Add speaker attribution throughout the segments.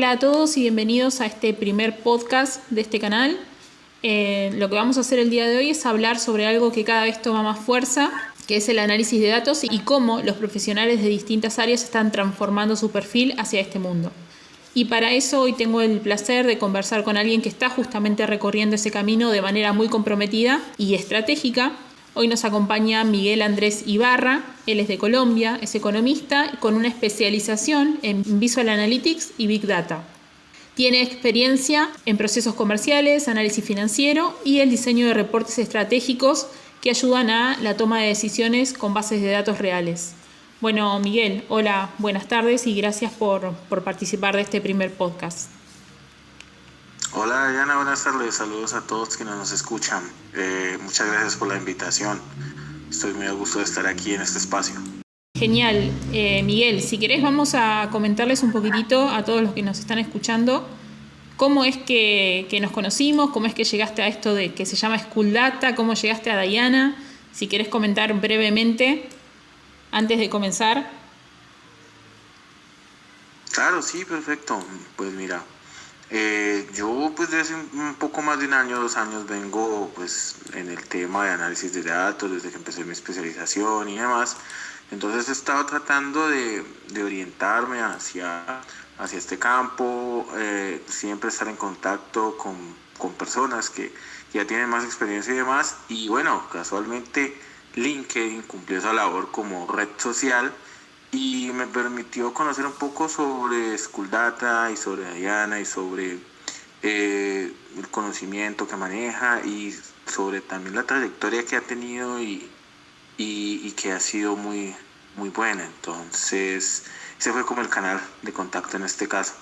Speaker 1: Hola a todos y bienvenidos a este primer podcast de este canal. Lo que vamos a hacer el día de hoy es hablar sobre algo que cada vez toma más fuerza, que es el análisis de datos y cómo los profesionales de distintas áreas están transformando su perfil hacia este mundo. Y para eso hoy tengo el placer de conversar con alguien que está justamente recorriendo ese camino de manera muy comprometida y estratégica. Hoy nos acompaña Miguel Andrés Ibarra. Él es de Colombia, es economista con una especialización en Visual Analytics y Big Data. Tiene experiencia en procesos comerciales, análisis financiero y el diseño de reportes estratégicos que ayudan a la toma de decisiones con bases de datos reales. Bueno, Miguel, hola, buenas tardes y gracias por participar de este primer podcast.
Speaker 2: Hola Diana, buenas tardes, saludos a todos quienes nos escuchan. Muchas gracias por la invitación. Estoy muy a gusto de estar aquí en este espacio.
Speaker 1: Genial. Miguel, si querés vamos a comentarles un poquitito a todos los que nos están escuchando cómo es que nos conocimos, cómo es que llegaste a esto de que se llama School Data, cómo llegaste a Diana. Si querés comentar brevemente antes de comenzar.
Speaker 2: Claro, sí, perfecto. Pues mira, yo pues desde hace un poco más de un año, 2 años vengo pues en el tema de análisis de datos desde que empecé mi especialización y demás. Entonces he estado tratando de orientarme hacia este campo, siempre estar en contacto con personas que ya tienen más experiencia y demás. Y bueno, casualmente LinkedIn cumplió esa labor como red social y me permitió conocer un poco sobre School Data y sobre Diana y sobre el conocimiento que maneja y sobre también la trayectoria que ha tenido y que ha sido muy, muy buena. Entonces, ese fue como el canal de contacto en este caso.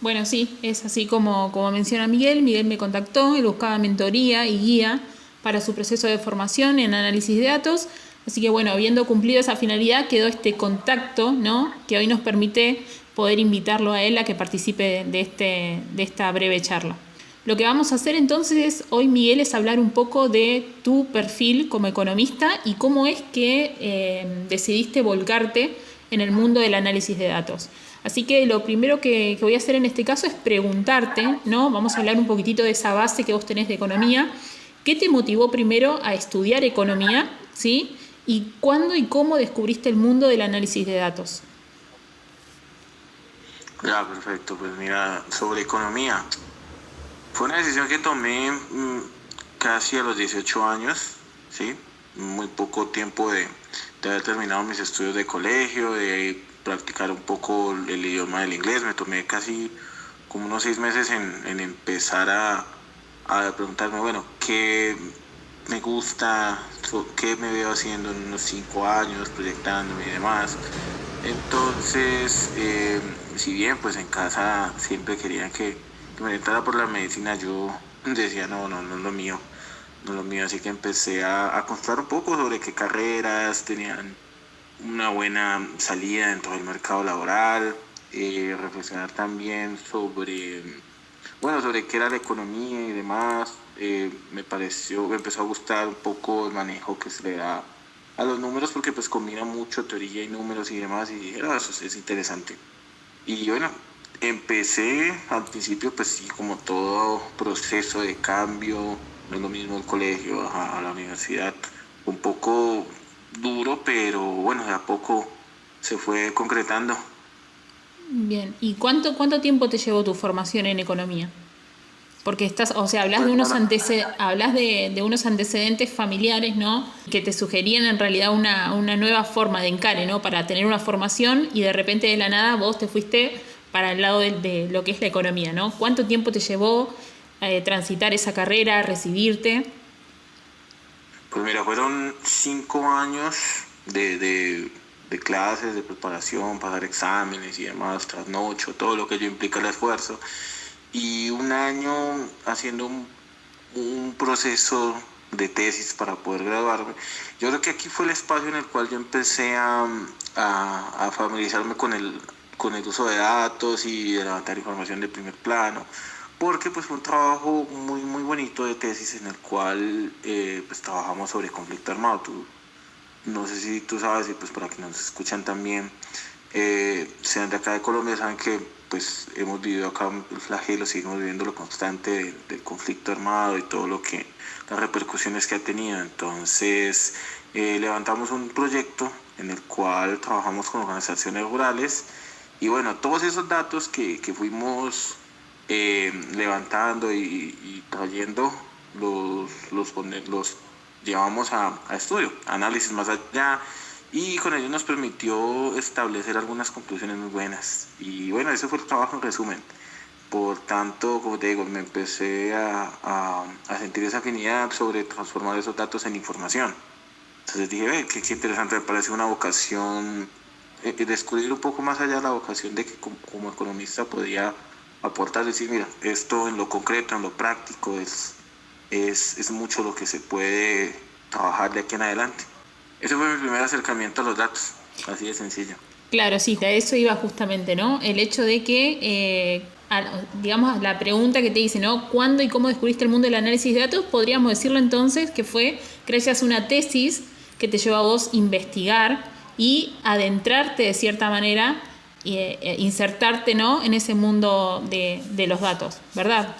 Speaker 1: Bueno, sí, es así como menciona Miguel. Miguel me contactó, él buscaba mentoría y guía para su proceso de formación en análisis de datos. Así que bueno, habiendo cumplido esa finalidad, quedó este contacto, ¿no?, que hoy nos permite poder invitarlo a él a que participe de esta breve charla. Lo que vamos a hacer entonces hoy, Miguel, es hablar un poco de tu perfil como economista y cómo es que decidiste volcarte en el mundo del análisis de datos. Así que lo primero que voy a hacer en este caso es preguntarte, ¿no? Vamos a hablar un poquitito de esa base que vos tenés de economía. ¿Qué te motivó primero a estudiar economía? ¿Sí? ¿Y cuándo y cómo descubriste el mundo del análisis de datos?
Speaker 2: Ya, perfecto. Pues mira, sobre economía. Fue una decisión que tomé casi a los 18 años, ¿sí? Muy poco tiempo de haber terminado mis estudios de colegio, de practicar un poco el idioma del inglés. Me tomé casi como unos 6 meses en empezar a preguntarme, bueno, ¿qué me gusta? ¿Qué me veo haciendo en unos 5 años, proyectándome y demás? Entonces, si bien pues en casa siempre querían que me orientara por la medicina, yo decía, no es lo mío, no es lo mío. Así que empecé a construir un poco sobre qué carreras tenían una buena salida dentro del mercado laboral, reflexionar también sobre qué era la economía y demás. Me empezó a gustar un poco el manejo que se le da a los números porque pues combina mucho teoría y números y demás y dije, eso es interesante. Y bueno, empecé al principio pues sí, como todo proceso de cambio, no es lo mismo el colegio a la universidad, un poco duro, pero bueno, de a poco se fue concretando.
Speaker 1: Bien, ¿y cuánto tiempo te llevó tu formación en economía? Porque hablas
Speaker 2: Pues bueno,
Speaker 1: de unos antecedentes familiares, ¿no?, que te sugerían en realidad una nueva forma de encare, ¿no?, para tener una formación y de repente de la nada vos te fuiste para el lado de lo que es la economía, ¿no? ¿Cuánto tiempo te llevó transitar esa carrera, recibirte?
Speaker 2: pues mira, fueron 5 años de clases, de preparación, pasar exámenes y demás, trasnocho, todo lo que ello implica el esfuerzo. Y un año haciendo un proceso de tesis para poder graduarme. Yo creo que aquí fue el espacio en el cual yo empecé a familiarizarme con el uso de datos y de levantar información de primer plano, porque pues fue un trabajo muy, muy bonito de tesis en el cual pues trabajamos sobre conflicto armado. No sé si tú sabes, y pues para quienes nos escuchan también, sean de acá de Colombia, saben que pues hemos vivido acá el flagelo, seguimos viviendo lo constante del conflicto armado y todo lo que, las repercusiones que ha tenido. Entonces levantamos un proyecto en el cual trabajamos con organizaciones rurales y bueno, todos esos datos que fuimos levantando y trayendo los llevamos a estudio, a análisis más allá, y con ello nos permitió establecer algunas conclusiones muy buenas. Y bueno, ese fue el trabajo en resumen. Por tanto, como te digo, me empecé a sentir esa afinidad sobre transformar esos datos en información. Entonces dije, qué interesante, me parece una vocación, descubrir un poco más allá de la vocación de que como economista podía aportar, decir, mira, esto en lo concreto, en lo práctico, es mucho lo que se puede trabajar de aquí en adelante. Ese fue mi primer acercamiento a los datos, así de sencillo.
Speaker 1: Claro, sí, de eso iba justamente, ¿no? El hecho de que, digamos, la pregunta que te dice, ¿no? ¿Cuándo y cómo descubriste el mundo del análisis de datos? Podríamos decirlo entonces que fue gracias a una tesis que te llevó a vos investigar y adentrarte de cierta manera, insertarte, ¿no? En ese mundo de los datos, ¿verdad?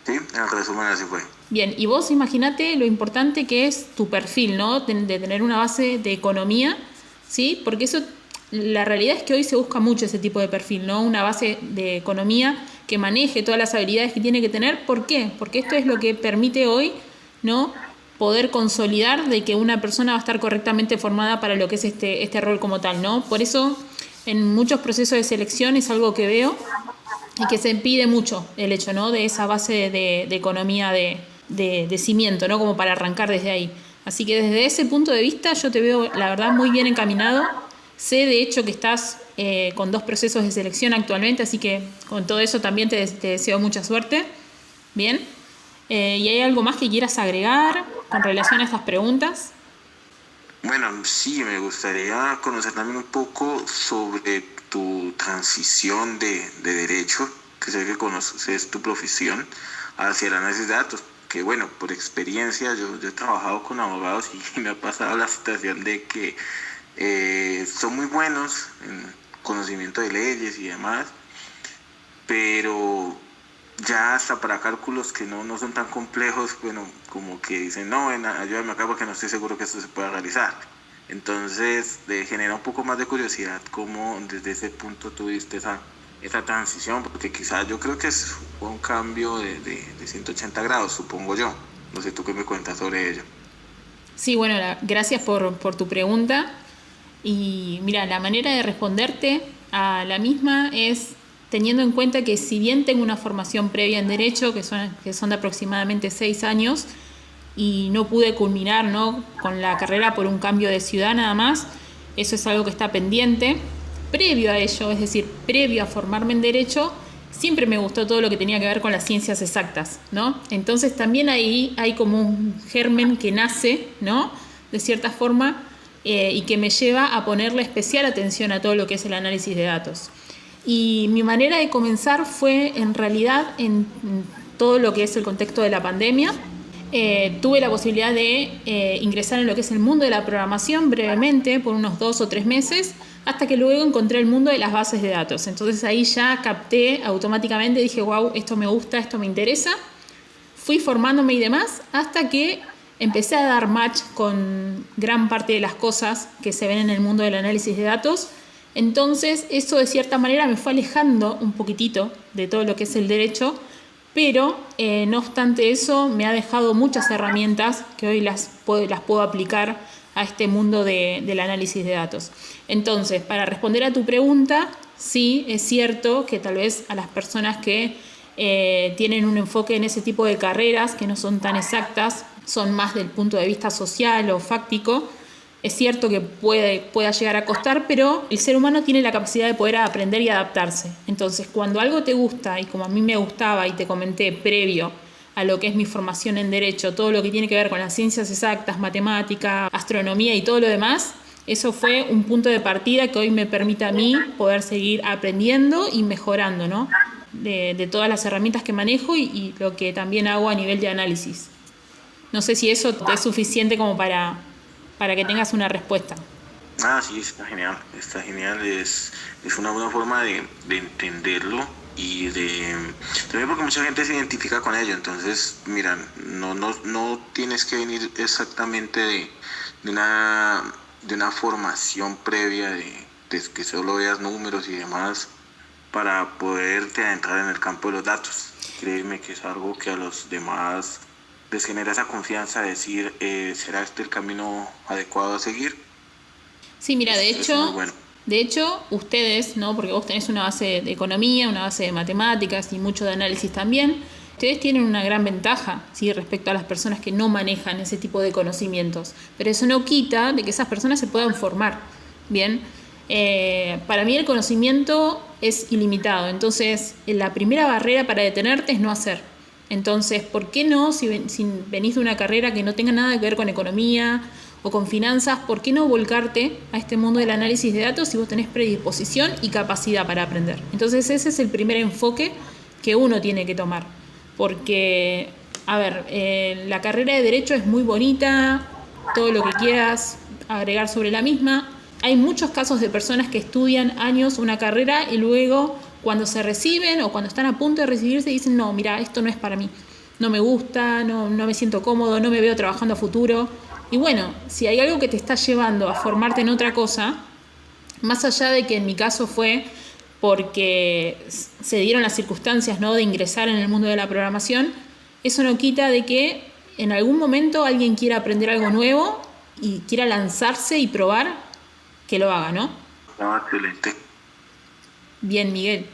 Speaker 2: Sí, en resumen así fue.
Speaker 1: Bien, y vos imaginate lo importante que es tu perfil, ¿no? De tener una base de economía, ¿sí? Porque eso, la realidad es que hoy se busca mucho ese tipo de perfil, ¿no? Una base de economía que maneje todas las habilidades que tiene que tener. ¿Por qué? Porque esto es lo que permite hoy, ¿no? Poder consolidar de que una persona va a estar correctamente formada para lo que es este rol como tal, ¿no? Por eso, en muchos procesos de selección es algo que veo y que se pide mucho el hecho, ¿no? De esa base de economía de cimiento, ¿no? Como para arrancar desde ahí. Así que desde ese punto de vista yo te veo, la verdad, muy bien encaminado. Sé, de hecho, que estás con 2 procesos de selección actualmente, así que con todo eso también te deseo mucha suerte. Bien. ¿Y hay algo más que quieras agregar con relación a estas preguntas?
Speaker 2: Bueno, sí, me gustaría conocer también un poco sobre tu transición de derecho, que sé que conoces tu profesión, hacia el análisis de datos. Que bueno, por experiencia yo he trabajado con abogados y me ha pasado la situación de que son muy buenos en conocimiento de leyes y demás, pero ya hasta para cálculos que no son tan complejos, bueno, como que dicen, no, ayúdame acá porque no estoy seguro que esto se pueda realizar. Entonces, genera un poco más de curiosidad cómo desde ese punto tuviste esa transición, porque quizás yo creo que fue un cambio de 180 grados, supongo yo. No sé, ¿tú qué me cuentas sobre ello?
Speaker 1: Sí, bueno, gracias por tu pregunta. Y mira, la manera de responderte a la misma es teniendo en cuenta que si bien tengo una formación previa en Derecho, que son de aproximadamente 6 años, y no pude culminar, ¿no? Con la carrera por un cambio de ciudad nada más, eso es algo que está pendiente. Previo a ello, es decir, previo a formarme en Derecho, siempre me gustó todo lo que tenía que ver con las ciencias exactas, ¿no? Entonces también ahí hay como un germen que nace, ¿no? De cierta forma, y que me lleva a ponerle especial atención a todo lo que es el análisis de datos. Y mi manera de comenzar fue en realidad en todo lo que es el contexto de la pandemia. Tuve la posibilidad de ingresar en lo que es el mundo de la programación brevemente por unos 2 o 3 meses, hasta que luego encontré el mundo de las bases de datos. Entonces ahí ya capté automáticamente, dije, wow, esto me gusta, esto me interesa. Fui formándome y demás hasta que empecé a dar match con gran parte de las cosas que se ven en el mundo del análisis de datos. Entonces eso de cierta manera me fue alejando un poquitito de todo lo que es el derecho, pero no obstante eso me ha dejado muchas herramientas que hoy las puedo aplicar a este mundo del análisis de datos. Entonces, para responder a tu pregunta, sí, es cierto que tal vez a las personas que tienen un enfoque en ese tipo de carreras que no son tan exactas, son más del punto de vista social o fáctico, es cierto que pueda llegar a costar, pero el ser humano tiene la capacidad de poder aprender y adaptarse. Entonces, cuando algo te gusta, y como a mí me gustaba y te comenté previo a lo que es mi formación en Derecho, todo lo que tiene que ver con las ciencias exactas, matemática, astronomía y todo lo demás, eso fue un punto de partida que hoy me permite a mí poder seguir aprendiendo y mejorando, ¿no? De todas las herramientas que manejo y lo que también hago a nivel de análisis. No sé si eso te es suficiente como para que tengas una respuesta.
Speaker 2: Ah, sí, está genial, es una buena forma de entenderlo y también porque mucha gente se identifica con ello, entonces, mira, no tienes que venir exactamente de una, de una formación previa de que solo veas números y demás para poderte adentrar en el campo de los datos. Créeme que es algo que a los demás les genera esa confianza de decir, ¿será este el camino adecuado a seguir?
Speaker 1: Sí, mira,
Speaker 2: Es muy bueno.
Speaker 1: de hecho, ustedes, ¿no? Porque vos tenés una base de economía, una base de matemáticas y mucho de análisis también. Ustedes tienen una gran ventaja, ¿sí? Respecto a las personas que no manejan ese tipo de conocimientos. Pero eso no quita de que esas personas se puedan formar. Bien. Para mí el conocimiento es ilimitado. Entonces, la primera barrera para detenerte es no hacer. Entonces, ¿por qué no, si venís de una carrera que no tenga nada que ver con economía o con finanzas, por qué no volcarte a este mundo del análisis de datos si vos tenés predisposición y capacidad para aprender? Entonces, ese es el primer enfoque que uno tiene que tomar. Porque, a ver, la carrera de Derecho es muy bonita, todo lo que quieras agregar sobre la misma. Hay muchos casos de personas que estudian años una carrera y luego cuando se reciben o cuando están a punto de recibirse dicen, no, mira, esto no es para mí, no me gusta, no me siento cómodo, no me veo trabajando a futuro. Y bueno, si hay algo que te está llevando a formarte en otra cosa, más allá de que en mi caso fue porque se dieron las circunstancias, ¿no?, de ingresar en el mundo de la programación, eso no quita de que en algún momento alguien quiera aprender algo nuevo y quiera lanzarse y probar, que lo haga, ¿no?
Speaker 2: Ah, excelente.
Speaker 1: Bien, Miguel.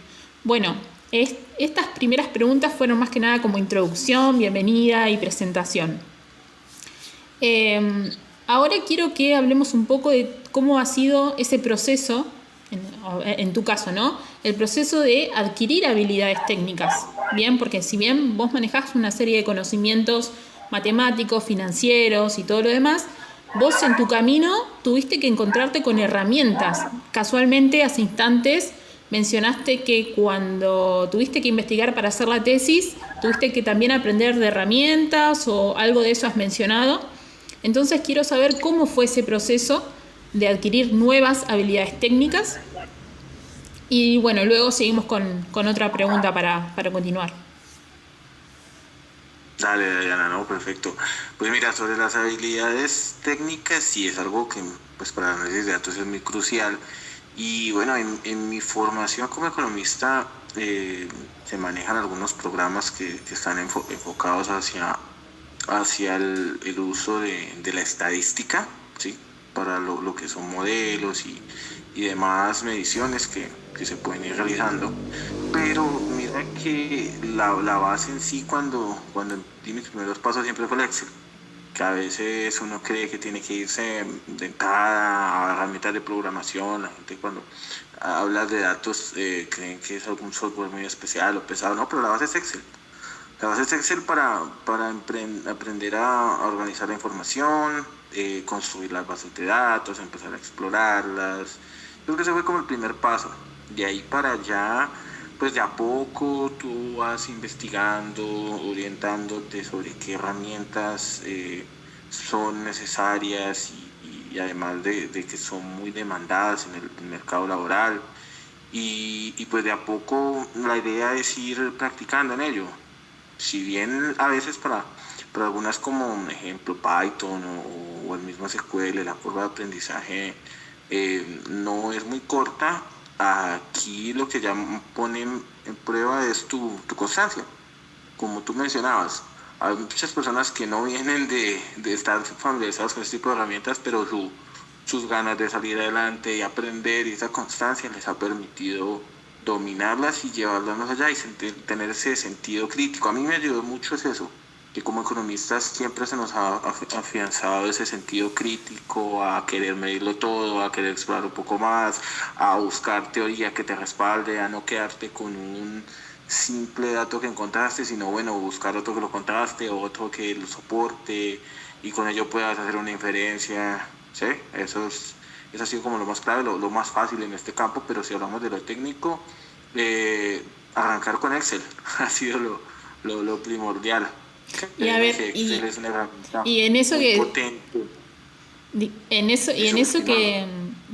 Speaker 1: Bueno, estas primeras preguntas fueron más que nada como introducción, bienvenida y presentación. Ahora quiero que hablemos un poco de cómo ha sido ese proceso, en tu caso, ¿no? El proceso de adquirir habilidades técnicas, ¿bien? Porque si bien vos manejás una serie de conocimientos matemáticos, financieros y todo lo demás, vos en tu camino tuviste que encontrarte con herramientas. Casualmente, hace instantes, mencionaste que cuando tuviste que investigar para hacer la tesis, tuviste que también aprender de herramientas o algo de eso has mencionado. Entonces quiero saber cómo fue ese proceso de adquirir nuevas habilidades técnicas. Y bueno, luego seguimos con otra pregunta para continuar.
Speaker 2: Dale, Diana, no, perfecto. Pues mira, sobre las habilidades técnicas, sí es algo que pues para el análisis de datos es muy crucial. Y bueno, en mi formación como economista se manejan algunos programas que están enfocados hacia el uso de la estadística, ¿sí? Para lo que son modelos y demás mediciones que se pueden ir realizando. Pero mira que la base en sí cuando di mis primeros pasos siempre fue el Excel, que a veces uno cree que tiene que irse de entrada a herramientas de programación. La gente cuando habla de datos creen que es algún software muy especial o pesado, no, pero la base es Excel. La base es Excel para aprender a organizar la información, construir las bases de datos, empezar a explorarlas. Yo creo que ese fue como el primer paso. De ahí para allá, pues de a poco tú vas investigando, orientándote sobre qué herramientas son necesarias y además de que son muy demandadas en el mercado laboral. Y pues de a poco la idea es ir practicando en ello. Si bien a veces para algunas como un ejemplo Python o el mismo SQL, la curva de aprendizaje no es muy corta, aquí lo que ya ponen en prueba es tu constancia, como tú mencionabas. Hay muchas personas que no vienen de estar familiarizados con este tipo de herramientas, pero sus ganas de salir adelante y aprender y esa constancia les ha permitido dominarlas y llevarlas más allá y tener ese sentido crítico. A mí me ayudó mucho es eso, que como economistas siempre se nos ha afianzado ese sentido crítico, a querer medirlo todo, a querer explorar un poco más, a buscar teoría que te respalde, a no quedarte con un simple dato que encontraste, sino bueno, buscar otro que lo contraste, otro que lo soporte y con ello puedas hacer una inferencia, ¿sí? Eso ha sido como lo más clave, lo más fácil en este campo, pero si hablamos de lo técnico, arrancar con Excel ha sido lo primordial.
Speaker 1: Y a ver,
Speaker 2: Excel es una herramienta
Speaker 1: y en eso
Speaker 2: muy
Speaker 1: que
Speaker 2: potente.
Speaker 1: en eso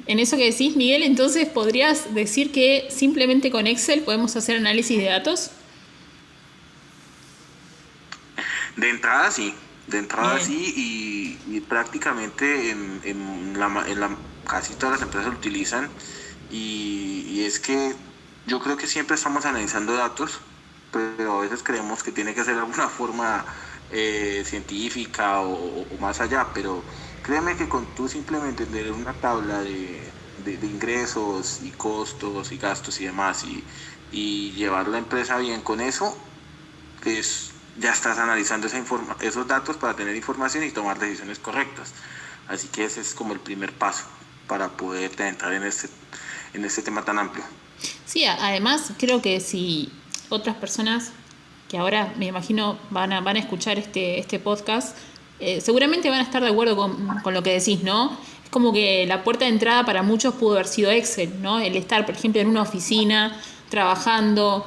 Speaker 1: En eso que decís, Miguel, entonces podrías decir que simplemente con Excel podemos hacer análisis de datos.
Speaker 2: De entrada
Speaker 1: Bien.
Speaker 2: sí, y prácticamente casi todas las empresas lo utilizan, y es que yo creo que siempre estamos analizando datos, pero a veces creemos que tiene que ser de alguna forma científica o más allá, pero créeme que con tú simplemente tener una tabla de ingresos y costos y gastos y demás, y llevar la empresa bien con eso, ya estás analizando esos datos para tener información y tomar decisiones correctas. Así que ese es como el primer paso para poder entrar en este tema tan amplio.
Speaker 1: Sí, además creo que si otras personas que ahora me imagino van a escuchar este podcast, seguramente van a estar de acuerdo con lo que decís, ¿no? Es como que la puerta de entrada para muchos pudo haber sido Excel, ¿no? El estar, por ejemplo, en una oficina, trabajando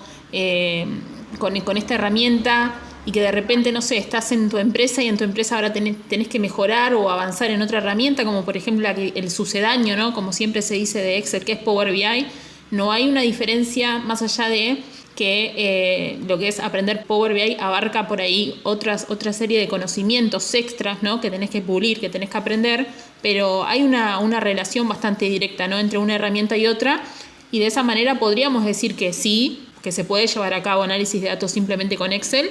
Speaker 1: con esta herramienta y que de repente, no sé, estás en tu empresa y en tu empresa ahora tenés que mejorar o avanzar en otra herramienta, como por ejemplo el sucedáneo, ¿no? Como siempre se dice de Excel, que es Power BI. No hay una diferencia más allá de que lo que es aprender Power BI abarca por ahí otra serie de conocimientos extras, ¿no? Que tenés que pulir, que tenés que aprender, pero hay una relación bastante directa, ¿no? Entre una herramienta y otra, y de esa manera podríamos decir que sí, que se puede llevar a cabo análisis de datos simplemente con Excel,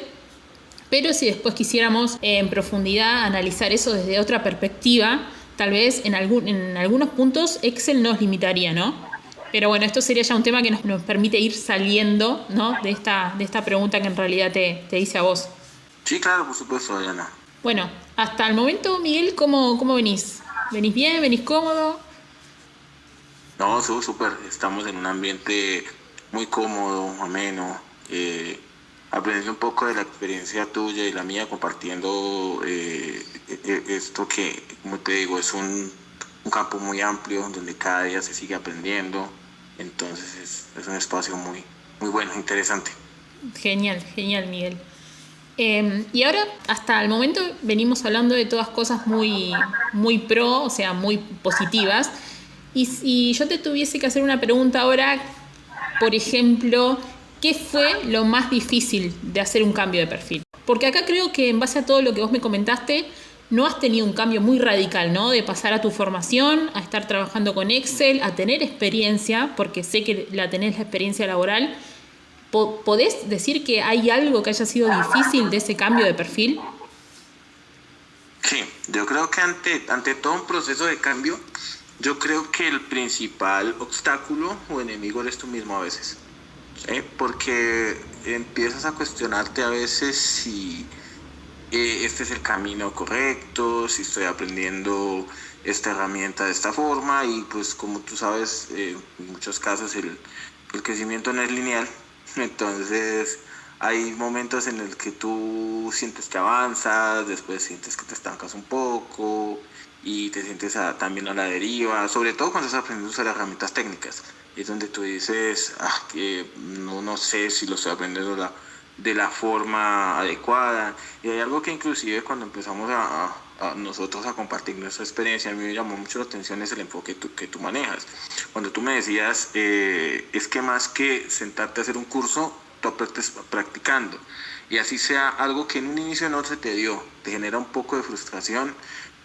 Speaker 1: pero si después quisiéramos en profundidad analizar eso desde otra perspectiva, tal vez en algunos puntos Excel nos limitaría, ¿no? Pero bueno, esto sería ya un tema que nos permite ir saliendo, ¿no? de esta pregunta que en realidad te hice a vos.
Speaker 2: Sí, claro, por supuesto, Diana.
Speaker 1: Bueno, hasta el momento, Miguel, ¿cómo venís? ¿Venís bien? ¿Venís cómodo?
Speaker 2: No, súper. Estamos en un ambiente muy cómodo, ameno, aprendiendo un poco de la experiencia tuya y la mía, compartiendo esto que, como te digo, es un campo muy amplio donde cada día se sigue aprendiendo. Entonces es un espacio muy bueno, interesante.
Speaker 1: Genial, genial, Miguel. Y ahora, hasta el momento, venimos hablando de todas cosas muy pro, o sea, muy positivas. Y si yo te tuviese que hacer una pregunta ahora, por ejemplo, ¿qué fue lo más difícil de hacer un cambio de perfil? Porque acá creo que en base a todo lo que vos me comentaste, no has tenido un cambio muy radical, ¿no? De pasar a tu formación, a estar trabajando con Excel, a tener experiencia, porque sé que tenés la experiencia laboral. ¿Podés decir que hay algo que haya sido difícil de ese cambio de perfil?
Speaker 2: Sí, yo creo que ante todo un proceso de cambio, yo creo que el principal obstáculo o enemigo eres tú mismo a veces. ¿Sí? Porque empiezas a cuestionarte a veces si este es el camino correcto, si estoy aprendiendo esta herramienta de esta forma, y pues como tú sabes, en muchos casos el crecimiento no es lineal. Entonces hay momentos en el que tú sientes que avanzas, después sientes que te estancas un poco y te sientes también a la deriva, sobre todo cuando estás aprendiendo a usar herramientas técnicas. Es donde tú dices, que no sé si lo estoy aprendiendo de la forma adecuada. Y hay algo que inclusive cuando empezamos a nosotros a compartir nuestra experiencia, a mí me llamó mucho la atención, es el enfoque que tú manejas. Cuando tú me decías, es que más que sentarte a hacer un curso, tú aprendes practicando. Y así sea algo que en un inicio no se te dio, te genera un poco de frustración,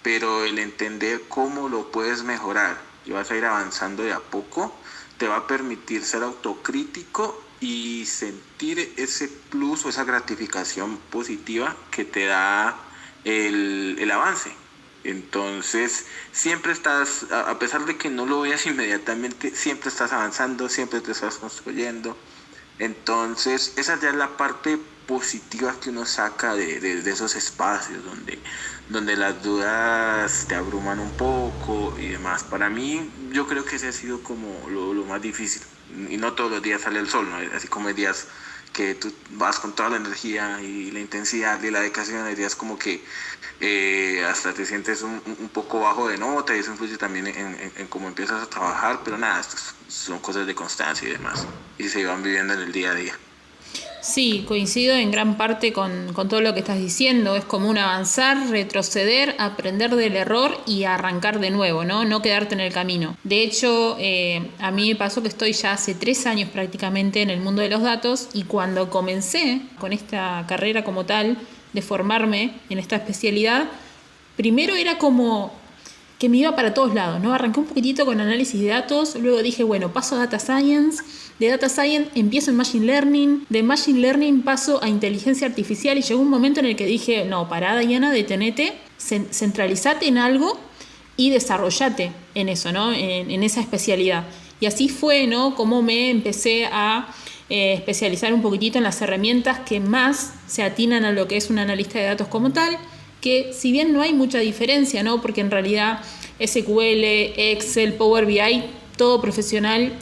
Speaker 2: pero el entender cómo lo puedes mejorar y vas a ir avanzando de a poco, te va a permitir ser autocrítico y sentir ese plus o esa gratificación positiva que te da el avance. Entonces, siempre estás, a pesar de que no lo veas inmediatamente, siempre estás avanzando, siempre te estás construyendo. Entonces, esa ya es la parte positiva que uno saca de esos espacios donde las dudas te abruman un poco y demás. Para mí, yo creo que ese ha sido como lo más difícil. Y no todos los días sale el sol, ¿no? Así como hay días que tú vas con toda la energía y la intensidad y la dedicación, hay días como que hasta te sientes un poco bajo de nota, y eso influye también en cómo empiezas a trabajar, pero nada, estas son cosas de constancia y demás, y se van viviendo en el día a día.
Speaker 1: Sí, coincido en gran parte con todo lo que estás diciendo. Es como un avanzar, retroceder, aprender del error y arrancar de nuevo, ¿no? No quedarte en el camino. De hecho, a mí me pasó que estoy ya hace 3 años prácticamente en el mundo de los datos, y cuando comencé con esta carrera como tal, de formarme en esta especialidad, primero era como que me iba para todos lados, ¿no? Arranqué un poquitito con análisis de datos, luego dije, bueno, paso a Data Science, de Data Science empiezo en Machine Learning, de Machine Learning paso a Inteligencia Artificial, y llegó un momento en el que dije, no, pará, Diana, detenete, centralizate en algo y desarrollate en eso, ¿no? En esa especialidad. Y así fue, ¿no? Como me empecé a especializar un poquitito en las herramientas que más se atinan a lo que es un analista de datos como tal, que si bien no hay mucha diferencia, ¿no? Porque en realidad SQL, Excel, Power BI, todo profesional,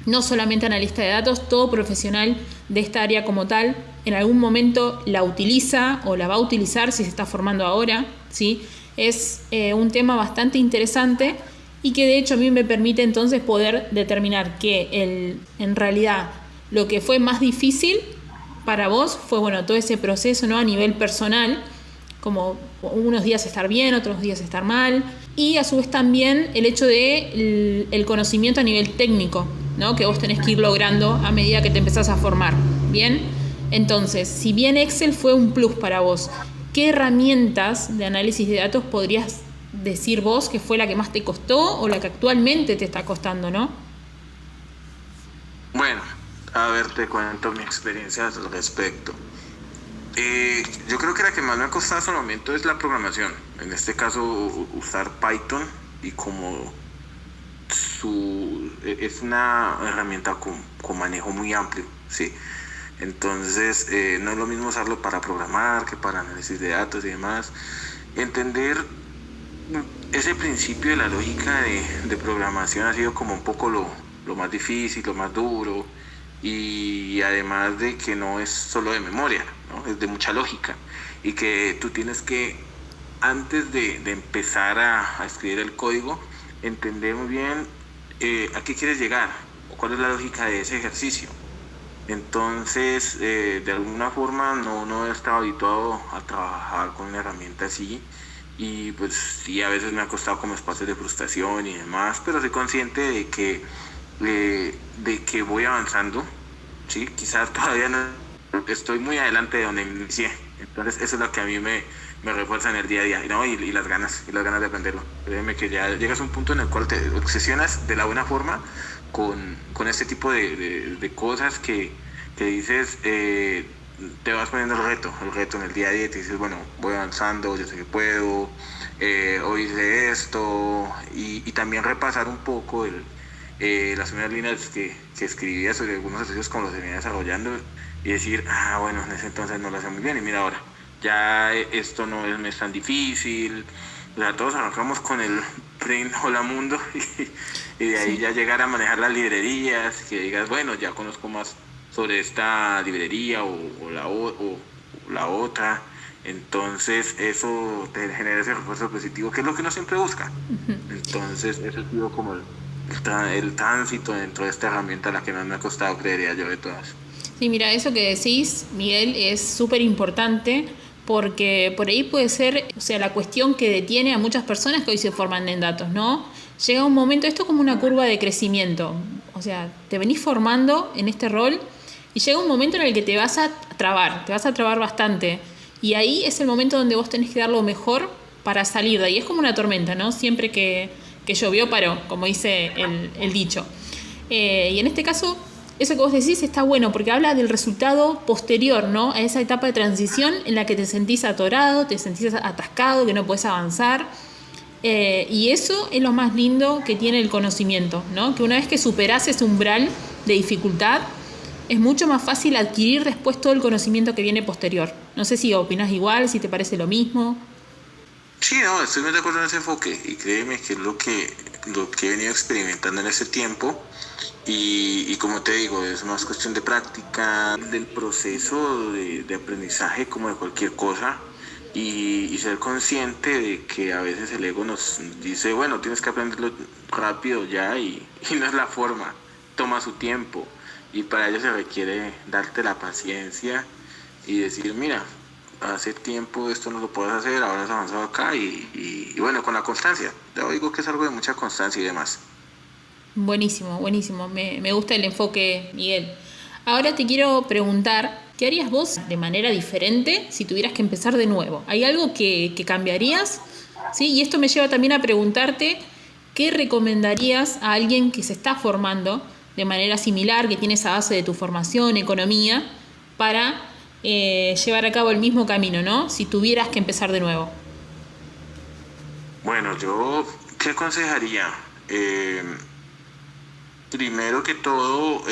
Speaker 1: no solamente analista de datos, todo profesional de esta área como tal, en algún momento la utiliza o la va a utilizar si se está formando ahora, ¿sí? Es un tema bastante interesante y que de hecho a mí me permite entonces poder determinar que en realidad lo que fue más difícil para vos fue, bueno, todo ese proceso, ¿no? A nivel personal, como unos días estar bien, otros días estar mal, y a su vez también el hecho de el conocimiento a nivel técnico, ¿no? Que vos tenés que ir logrando a medida que te empezás a formar, ¿bien? Entonces, si bien Excel fue un plus para vos, ¿qué herramientas de análisis de datos podrías decir vos que fue la que más te costó o la que actualmente te está costando, ¿no?
Speaker 2: Bueno, a ver, te cuento mi experiencia al respecto. Yo creo que la que más me ha costado hasta el momento es la programación. En este caso, usar Python, y como es una herramienta con manejo muy amplio, ¿sí? Entonces, no es lo mismo usarlo para programar que para análisis de datos y demás. Entender ese principio de la lógica de programación ha sido como un poco lo más difícil, lo más duro, y además de que no es solo de memoria, ¿no? Es de mucha lógica, y que tú tienes que, antes de empezar a escribir el código, entender muy bien a qué quieres llegar o cuál es la lógica de ese ejercicio. Entonces, de alguna forma no he estado habituado a trabajar con una herramienta así, y pues sí, a veces me ha costado como espacios de frustración y demás, pero soy consciente de que voy avanzando, ¿sí? Quizás todavía no estoy muy adelante de donde inicié, entonces eso es lo que a mí me refuerza en el día a día, ¿no? Y las ganas de aprenderlo. Créeme que ya llegas a un punto en el cual te obsesionas de la buena forma con este tipo de cosas que dices, te vas poniendo el reto en el día a día, y te dices, bueno, voy avanzando, yo sé que puedo, hoy hice esto, y también repasar un poco las primeras líneas que escribía sobre algunos ejercicios como los venía desarrollando, y decir, bueno, en ese entonces no lo hacía muy bien, y mira ahora, ya esto no es tan difícil. O sea, todos arrancamos con el plain hola mundo, y de ahí ya llegar a manejar las librerías, que digas, bueno, ya conozco más sobre esta librería o la otra. Entonces eso te genera ese refuerzo positivo, que es lo que uno siempre busca. Entonces eso ha sido como el tránsito dentro de esta herramienta, la que más me ha costado, creería yo, de todas.
Speaker 1: Sí, mira, eso que decís, Miguel, es súper importante, porque por ahí puede ser, o sea, la cuestión que detiene a muchas personas que hoy se forman en datos, ¿no? Llega un momento, esto es como una curva de crecimiento, o sea, te venís formando en este rol y llega un momento en el que te vas a trabar bastante, y ahí es el momento donde vos tenés que dar lo mejor para salir de ahí. Es como una tormenta, ¿no? Siempre que llovió paró, como dice el dicho. Y en este caso, eso que vos decís está bueno, porque habla del resultado posterior, ¿no? A esa etapa de transición en la que te sentís atorado, te sentís atascado, que no podés avanzar. Y eso es lo más lindo que tiene el conocimiento, ¿no? Que una vez que superás ese umbral de dificultad, es mucho más fácil adquirir después todo el conocimiento que viene posterior. No sé si opinás igual, si te parece lo mismo.
Speaker 2: Sí, no, estoy muy de acuerdo en ese enfoque, y créeme que es lo que he venido experimentando en ese tiempo. Y como te digo, es más cuestión de práctica, del proceso de aprendizaje, como de cualquier cosa, y ser consciente de que a veces el ego nos dice, bueno, tienes que aprenderlo rápido ya, y no es la forma, toma su tiempo. y para ello se requiere darte la paciencia y decir, mira, hace tiempo esto no lo puedes hacer, ahora has avanzado acá y bueno, con la constancia. Yo digo que es algo de mucha constancia y demás.
Speaker 1: Buenísimo, buenísimo. Me gusta el enfoque, Miguel. Ahora te quiero preguntar, ¿qué harías vos de manera diferente si tuvieras que empezar de nuevo? ¿Hay algo que cambiarías? ¿Sí? Y esto me lleva también a preguntarte, ¿qué recomendarías a alguien que se está formando de manera similar, que tiene esa base de tu formación, economía, para llevar a cabo el mismo camino, ¿no? Si tuvieras que empezar de nuevo.
Speaker 2: Bueno, yo, ¿qué aconsejaría? Primero que todo,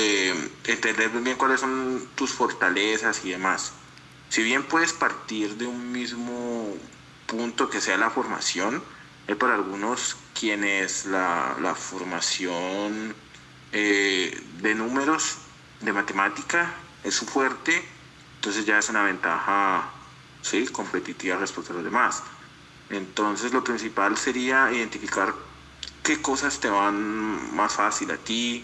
Speaker 2: entender muy bien cuáles son tus fortalezas y demás. Si bien puedes partir de un mismo punto que sea la formación, hay para algunos quienes la formación de números, de matemática, es su fuerte, entonces ya es una ventaja, ¿sí?, competitiva respecto a los demás. Entonces lo principal sería identificar qué cosas te van más fácil a ti,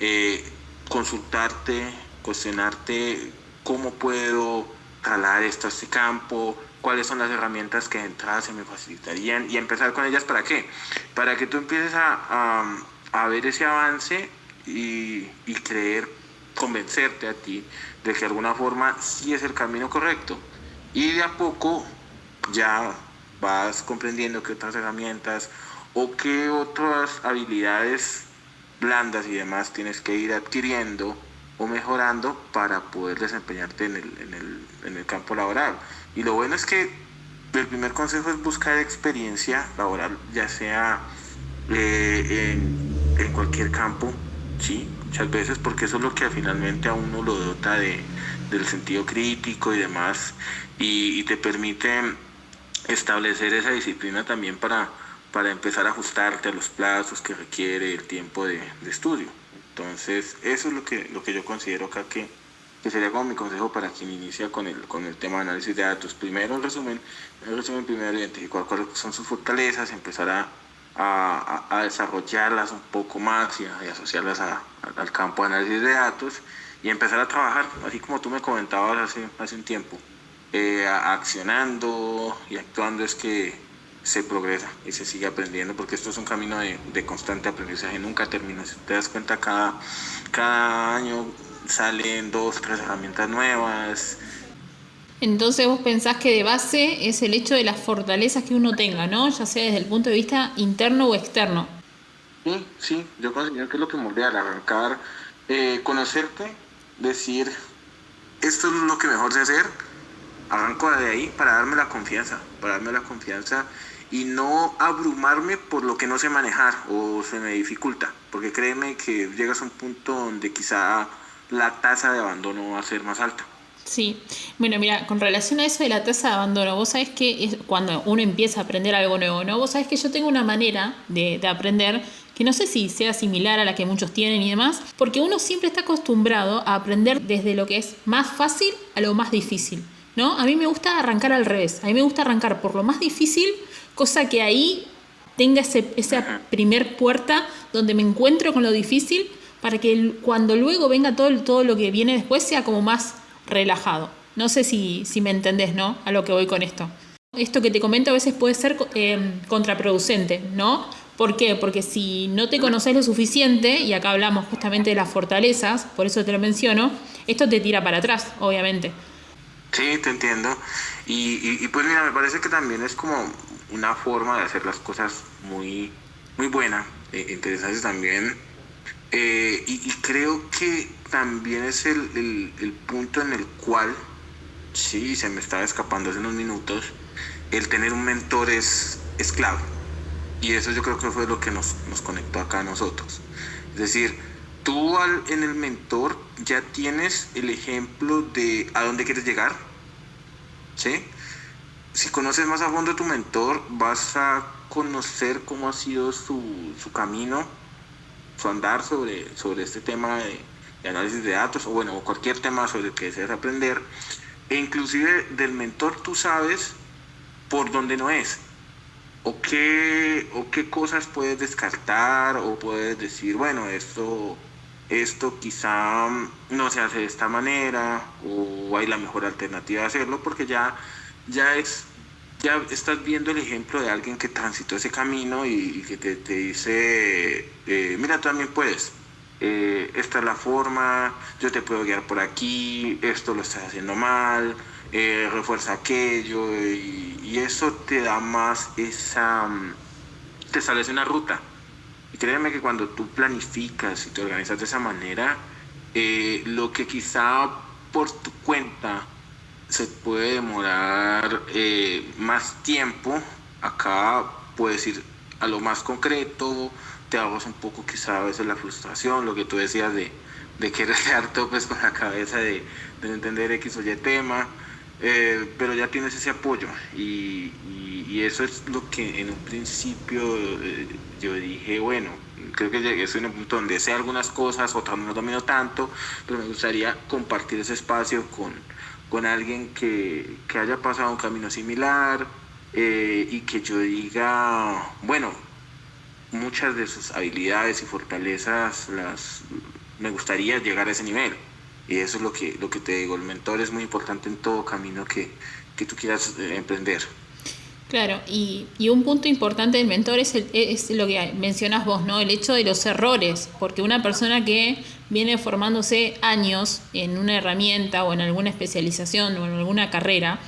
Speaker 2: eh, consultarte, cuestionarte cómo puedo jalar esto a este campo, cuáles son las herramientas que de entrada se me facilitarían y empezar con ellas. ¿Para qué? Para que tú empieces a ver ese avance y creer, convencerte a ti de que de alguna forma sí es el camino correcto. Y de a poco ya vas comprendiendo qué otras herramientas o qué otras habilidades blandas y demás tienes que ir adquiriendo o mejorando para poder desempeñarte en el campo laboral. Y lo bueno es que el primer consejo es buscar experiencia laboral, ya sea en cualquier campo, ¿sí? Muchas veces, porque eso es lo que finalmente a uno lo dota del sentido crítico y demás, y te permite establecer esa disciplina también para empezar a ajustarte a los plazos que requiere el tiempo de estudio. Entonces, eso es lo que yo considero acá que sería como mi consejo para quien inicia con el tema de análisis de datos. Primero, en resumen, primero identificar cuáles son sus fortalezas, empezar a desarrollarlas un poco más y asociarlas al campo de análisis de datos y empezar a trabajar, así como tú me comentabas hace un tiempo. Accionando y actuando es que se progresa y se sigue aprendiendo, porque esto es un camino de constante aprendizaje, nunca termina. Si te das cuenta, cada año salen 2, 3 herramientas nuevas.
Speaker 1: Entonces vos pensás que de base es el hecho de las fortalezas que uno tenga, ¿no? Ya sea desde el punto de vista interno o externo.
Speaker 2: Sí, yo considero que es lo que moldea al arrancar, conocerte, decir, esto es lo que mejor sé hacer, arranco de ahí para darme la confianza y no abrumarme por lo que no sé manejar o se me dificulta, porque créeme que llegas a un punto donde quizá la tasa de abandono va a ser más alta.
Speaker 1: Sí, bueno, mira, con relación a eso de la tasa de abandono, vos sabés que es cuando uno empieza a aprender algo nuevo, ¿no? Vos sabés que yo tengo una manera de aprender que no sé si sea similar a la que muchos tienen y demás, porque uno siempre está acostumbrado a aprender desde lo que es más fácil a lo más difícil, ¿no? A mí me gusta arrancar al revés, a mí me gusta arrancar por lo más difícil, cosa que ahí tenga esa primer puerta donde me encuentro con lo difícil para que cuando luego venga todo lo que viene después sea como más relajado. No sé si me entendés, ¿no? A lo que voy con esto. Esto que te comento a veces puede ser contraproducente, ¿no? ¿Por qué? Porque si no te conoces lo suficiente, y acá hablamos justamente de las fortalezas, por eso te lo menciono, esto te tira para atrás, obviamente.
Speaker 2: Sí, te entiendo. Y pues mira, me parece que también es como una forma de hacer las cosas muy, muy buena, interesante también. Y creo que también es el punto en el cual, sí, se me estaba escapando hace unos minutos, el tener un mentor es clave. Y eso yo creo que fue lo que nos conectó acá a nosotros. Es decir, tú en el mentor ya tienes el ejemplo de a dónde quieres llegar, ¿sí? Si conoces más a fondo a tu mentor, vas a conocer cómo ha sido su camino, su andar sobre este tema de análisis de datos, o bueno, o cualquier tema sobre el que deseas aprender. E inclusive del mentor tú sabes por dónde no es, o qué cosas puedes descartar, o puedes decir, bueno, esto esto quizá no se hace de esta manera o hay la mejor alternativa de hacerlo, porque ya es, ya estás viendo el ejemplo de alguien que transitó ese camino y que te dice, mira, tú también puedes. Esta es la forma, yo te puedo guiar por aquí, esto lo estás haciendo mal, refuerza aquello, y eso te da más te establece una ruta. Y créeme que cuando tú planificas y te organizas de esa manera, lo que quizá por tu cuenta se puede demorar más tiempo, acá puedes ir a lo más concreto, te ahorras un poco quizá a veces la frustración, lo que tú decías de querer dar topes con la cabeza de no entender X o Y tema, pero ya tienes ese apoyo y eso es lo que en un principio yo dije, bueno, creo que llegué a un punto donde sé algunas cosas, otras no domino tanto, pero me gustaría compartir ese espacio con alguien que haya pasado un camino similar, y que yo diga, bueno, muchas de sus habilidades y fortalezas me gustaría llegar a ese nivel. Y eso es lo que te digo, el mentor es muy importante en todo camino que tú quieras emprender.
Speaker 1: Claro, y un punto importante del mentor es lo que mencionas vos, ¿no? El hecho de los errores, porque una persona que viene formándose años en una herramienta o en alguna especialización o en alguna carrera,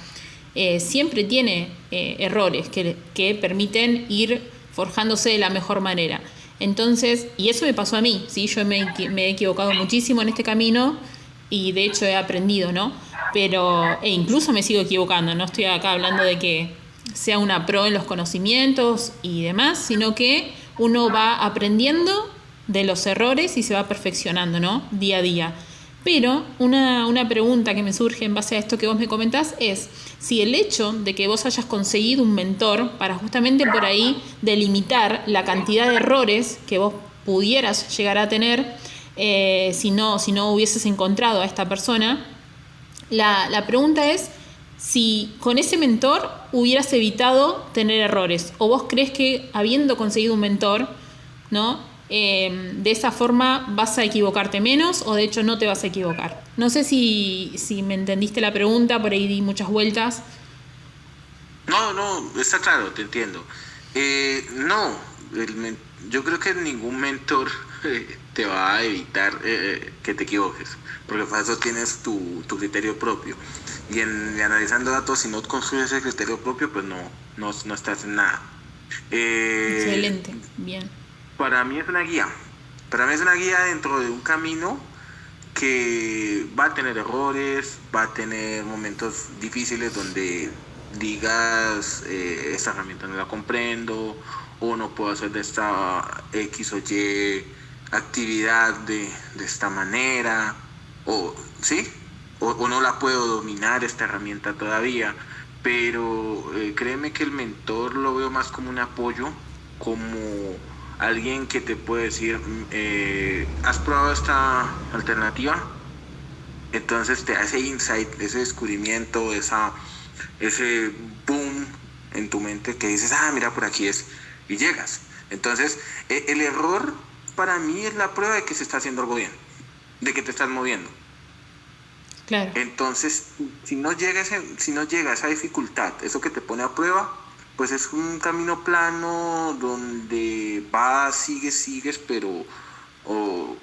Speaker 1: siempre tiene errores que permiten ir forjándose de la mejor manera. Entonces, y eso me pasó a mí, ¿sí? Yo me he equivocado muchísimo en este camino y de hecho he aprendido, ¿no? Pero, e incluso me sigo equivocando, no estoy acá hablando de que sea una pro en los conocimientos y demás, sino que uno va aprendiendo de los errores y se va perfeccionando, ¿no? Día a día. Pero una pregunta que me surge en base a esto que vos me comentás es si el hecho de que vos hayas conseguido un mentor para justamente por ahí delimitar la cantidad de errores que vos pudieras llegar a tener, si no hubieses encontrado a esta persona, la pregunta es si con ese mentor hubieras evitado tener errores, o vos crees que habiendo conseguido un mentor, ¿no? De esa forma vas a equivocarte menos o de hecho no te vas a equivocar. No sé si me entendiste la pregunta, por ahí di muchas vueltas.
Speaker 2: No, está claro, te entiendo. No, yo creo que ningún mentor te va a evitar que te equivoques, porque para eso tienes tu criterio propio. Y analizando datos, si no construyes ese criterio propio, pues no estás en nada. Eh,
Speaker 1: Excelente, bien.
Speaker 2: para mí es una guía. Para mí es una guía dentro de un camino que va a tener errores, va a tener momentos difíciles donde digas, esta herramienta no la comprendo, o no puedo hacer de esta X o Y actividad de esta manera, o sí, o no la puedo dominar esta herramienta todavía, pero créeme que el mentor lo veo más como un apoyo, como alguien que te puede decir, ¿has probado esta alternativa? Entonces te hace insight, ese descubrimiento, ese boom en tu mente que dices, mira, por aquí es, y llegas. Entonces, el error para mí es la prueba de que se está haciendo algo bien, de que te estás moviendo.
Speaker 1: Claro.
Speaker 2: Entonces, si no llega esa dificultad, eso que te pone a prueba, pues es un camino plano donde vas, sigues, pero oh,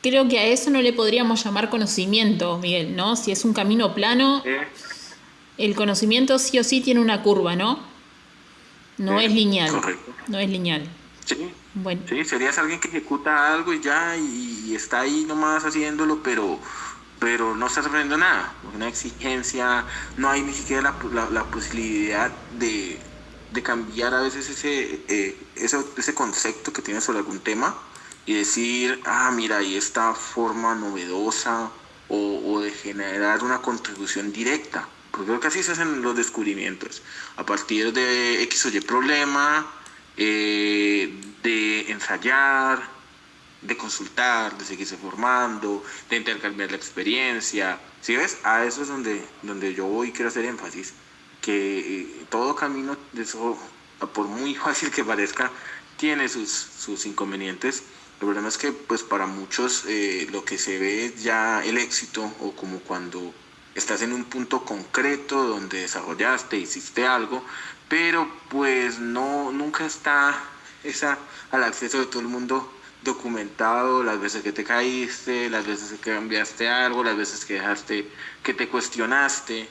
Speaker 1: Creo que a eso no le podríamos llamar conocimiento, Miguel, ¿no? Si es un camino plano,
Speaker 2: eh,
Speaker 1: el conocimiento sí o sí tiene una curva, ¿no? No es lineal.
Speaker 2: correcto.
Speaker 1: No es lineal.
Speaker 2: Sí,
Speaker 1: Bueno,
Speaker 2: sí, serías alguien que ejecuta algo y ya, y está ahí nomás haciéndolo, pero no estás aprendiendo nada. Una exigencia, no hay ni siquiera la posibilidad de cambiar a veces ese concepto que tienes sobre algún tema y decir, mira, hay esta forma novedosa o de generar una contribución directa. Porque creo que así se hacen los descubrimientos. A partir de X o Y problema, de ensayar, de consultar, de seguirse formando, de intercambiar la experiencia. ¿Sí ves? A eso es donde yo voy y quiero hacer énfasis. Que todo camino, de eso, por muy fácil que parezca, tiene sus inconvenientes, El problema es que pues para muchos lo que se ve es ya el éxito, o como cuando estás en un punto concreto donde desarrollaste, hiciste algo, pero pues no, nunca está esa al acceso de todo el mundo documentado, las veces que te caíste, las veces que cambiaste algo, las veces que dejaste, que te cuestionaste,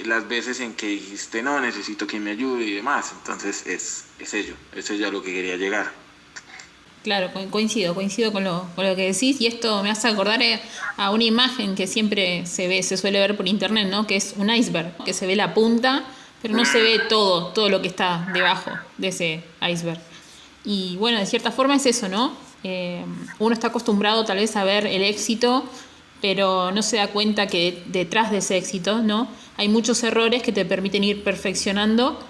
Speaker 2: las veces en que dijiste no, necesito que me ayude y demás. Entonces es ello a lo que quería llegar.
Speaker 1: Claro, coincido con lo que decís, y esto me hace acordar a una imagen que siempre se suele ver por internet, ¿no? Que es un iceberg, que se ve la punta, pero no se ve todo lo que está debajo de ese iceberg. Y bueno, de cierta forma es eso, ¿no? Uno está acostumbrado tal vez a ver el éxito, pero no se da cuenta que detrás de ese éxito, ¿no? Hay muchos errores que te permiten ir perfeccionando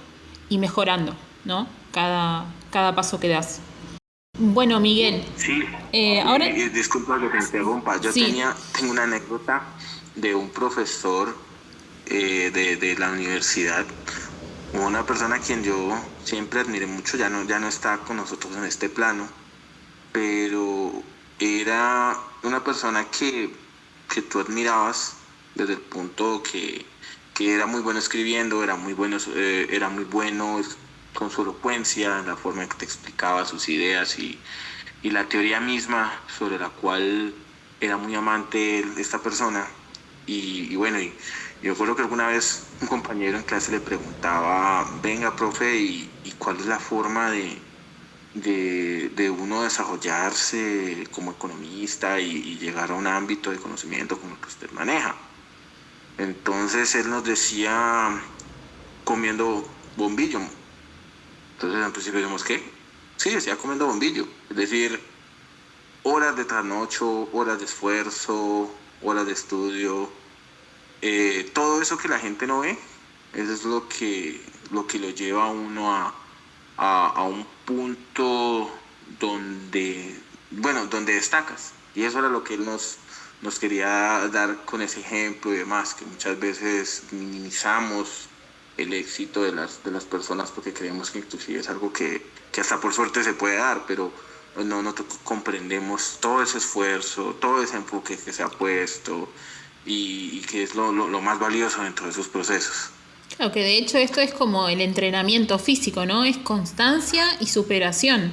Speaker 1: y mejorando, ¿no? Cada paso que das. Bueno, Miguel,
Speaker 2: Sí,
Speaker 1: ahora
Speaker 2: disculpa que te interrumpa.
Speaker 1: sí,
Speaker 2: Tengo una anécdota de un profesor de la universidad, una persona a quien yo siempre admiré mucho, ya no está con nosotros en este plano, pero era una persona que tú admirabas desde el punto que era muy bueno escribiendo, era muy bueno con su elocuencia, en la forma en que te explicaba sus ideas y la teoría misma sobre la cual era muy amante esta persona. Y bueno, yo recuerdo que alguna vez un compañero en clase le preguntaba, venga, profe, ¿y cuál es la forma de uno desarrollarse como economista y llegar a un ámbito de conocimiento como el que usted maneja? Entonces él nos decía, comiendo bombillo. Entonces al principio dijimos, ¿qué? Sí, decía comiendo bombillo. Es decir, horas de trasnocho, horas de esfuerzo, horas de estudio, todo eso que la gente no ve, eso es lo que lo lleva a uno a un punto donde, bueno, donde destacas. Y eso era lo que él nos quería dar con ese ejemplo y demás, que muchas veces minimizamos el éxito de las personas porque creemos que inclusive es algo que hasta por suerte se puede dar, pero no comprendemos todo ese esfuerzo, todo ese enfoque que se ha puesto y que es lo más valioso dentro de esos procesos.
Speaker 1: claro que de hecho esto es como el entrenamiento físico, ¿no? Es constancia y superación.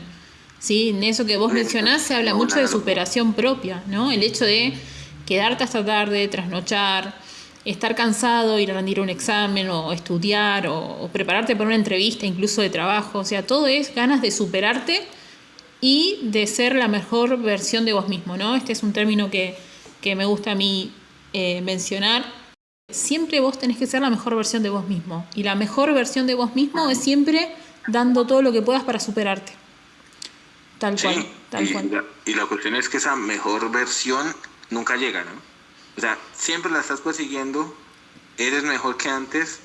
Speaker 1: ¿Sí? En eso que vos mencionás se habla
Speaker 2: Una buena
Speaker 1: mucho de
Speaker 2: analogía.
Speaker 1: superación propia, ¿no? El hecho de quedarte hasta tarde, trasnochar, estar cansado, ir a rendir un examen o estudiar o prepararte para una entrevista incluso de trabajo. O sea, todo es ganas de superarte y de ser la mejor versión de vos mismo, ¿no? Este es un término que me gusta a mí mencionar. Siempre vos tenés que ser la mejor versión de vos mismo. Y la mejor versión de vos mismo es siempre dando todo lo que puedas para superarte. Tal
Speaker 2: Sí,
Speaker 1: cual, tal cual.
Speaker 2: y la cuestión es que esa mejor versión nunca llega, ¿no? O sea, siempre la estás persiguiendo, eres mejor que antes,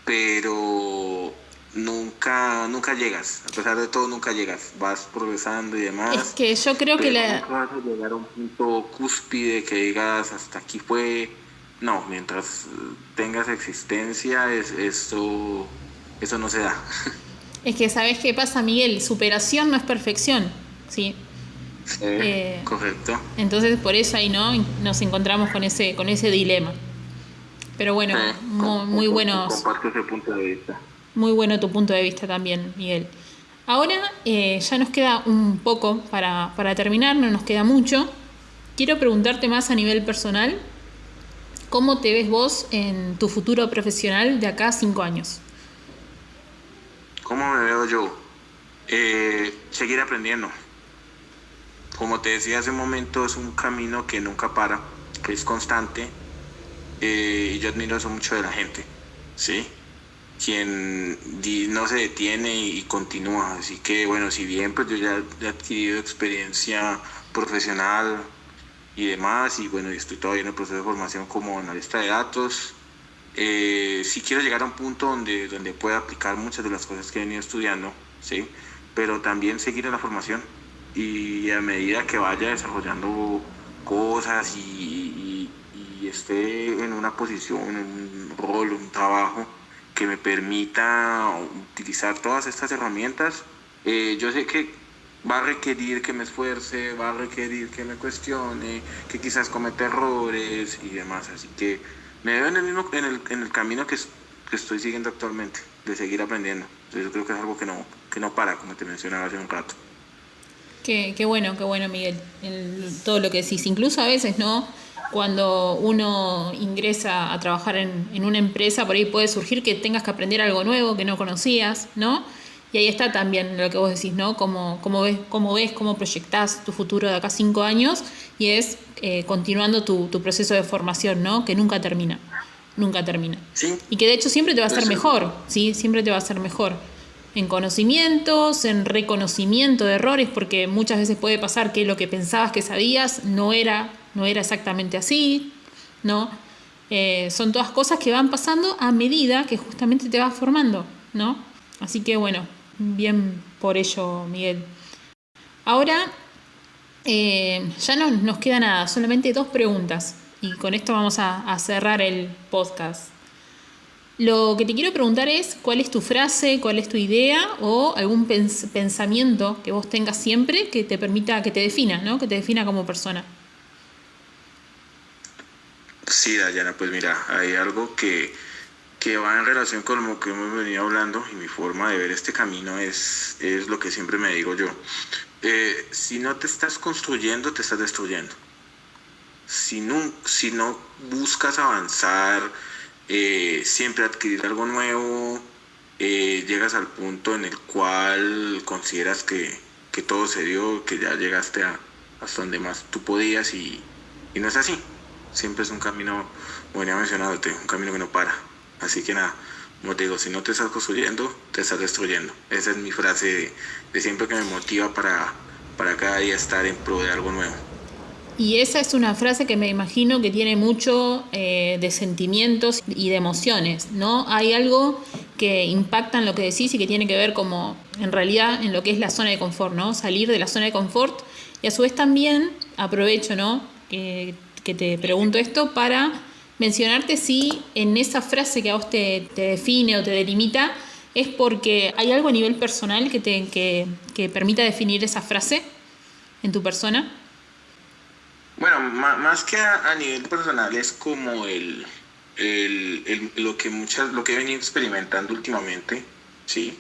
Speaker 2: pero nunca llegas. A pesar de todo, nunca llegas. Vas progresando y
Speaker 1: Es
Speaker 2: demás,
Speaker 1: que yo creo que
Speaker 2: pero nunca vas a llegar a un punto cúspide que digas hasta aquí fue. No, mientras tengas existencia, eso no se da.
Speaker 1: es que ¿sabés qué pasa, Miguel? Superación no es perfección, ¿sí? Eh,
Speaker 2: Correcto.
Speaker 1: entonces por eso ahí no nos encontramos con ese dilema. Pero bueno,
Speaker 2: Comparto ese punto de vista.
Speaker 1: muy bueno tu punto de vista también, Miguel. Ahora ya nos queda un poco para terminar, no nos queda mucho. Quiero preguntarte más a nivel personal, ¿cómo te ves vos en tu futuro profesional de acá a 5 años?
Speaker 2: ¿Cómo me veo yo? Seguir aprendiendo. Como te decía hace un momento, es un camino que nunca para, que es constante. Y yo admiro eso mucho de la gente, ¿sí? Quien no se detiene y continúa. Así que, bueno, si bien pues yo ya he adquirido experiencia profesional y demás, y bueno, estoy todavía en el proceso de formación como analista de datos, sí quiero llegar a un punto donde pueda aplicar muchas de las cosas que he venido estudiando, ¿sí? Pero también seguir en la formación y a medida que vaya desarrollando cosas y esté en una posición, en un rol, un trabajo que me permita utilizar todas estas herramientas, yo sé que va a requerir que me esfuerce, va a requerir que me cuestione, que quizás cometa errores y demás. Así que me veo en el camino que estoy siguiendo actualmente, de seguir aprendiendo. Entonces, yo creo que es algo que no para, como te mencionaba hace un rato.
Speaker 1: Qué bueno, Miguel, todo lo que decís. Incluso a veces, ¿no? Cuando uno ingresa a trabajar en una empresa, por ahí puede surgir que tengas que aprender algo nuevo que no conocías, ¿no? Y ahí está también lo que vos decís, ¿no? Cómo proyectás tu futuro de acá a 5 años y es continuando tu proceso de formación, ¿no? Que nunca termina, nunca termina.
Speaker 2: Sí,
Speaker 1: Y que de hecho siempre te va a hacer
Speaker 2: eso.
Speaker 1: mejor, ¿sí? Siempre te va a hacer mejor en conocimientos, en reconocimiento de errores, porque muchas veces puede pasar que lo que pensabas que sabías no era exactamente así, ¿no? Son todas cosas que van pasando a medida que justamente te vas formando, ¿no? Así que bueno, bien por ello, Miguel. Ahora ya no nos queda nada, solamente 2 preguntas. Y con esto vamos a cerrar el podcast. Lo que te quiero preguntar es cuál es tu frase, cuál es tu idea o algún pensamiento que vos tengas siempre que te permita, que te defina, ¿no? Que te defina como persona.
Speaker 2: Sí, Dayana, pues mira, hay algo que va en relación con lo que hemos venido hablando y mi forma de ver este camino es lo que siempre me digo yo. Si no te estás construyendo, te estás destruyendo. Si no buscas avanzar, siempre adquirir algo nuevo, llegas al punto en el cual consideras que todo se dio, que ya llegaste hasta donde más tú podías y no es así. Siempre es un camino, como venía mencionándote, un camino que no para. Así que nada, como te digo, si no te estás construyendo, te estás destruyendo. Esa es mi frase de siempre que me motiva para cada día estar en pro de algo nuevo.
Speaker 1: Y esa es una frase que me imagino que tiene mucho de sentimientos y de emociones, ¿no? Hay algo que impacta en lo que decís y que tiene que ver como, en realidad, en lo que es la zona de confort, ¿no? Salir de la zona de confort y a su vez también aprovecho, ¿no? Que te pregunto esto para mencionarte si en esa frase que a vos te define o te delimita es porque hay algo a nivel personal que permita definir esa frase en tu persona.
Speaker 2: Bueno, más que a nivel personal es como lo que he venido experimentando últimamente, ¿sí?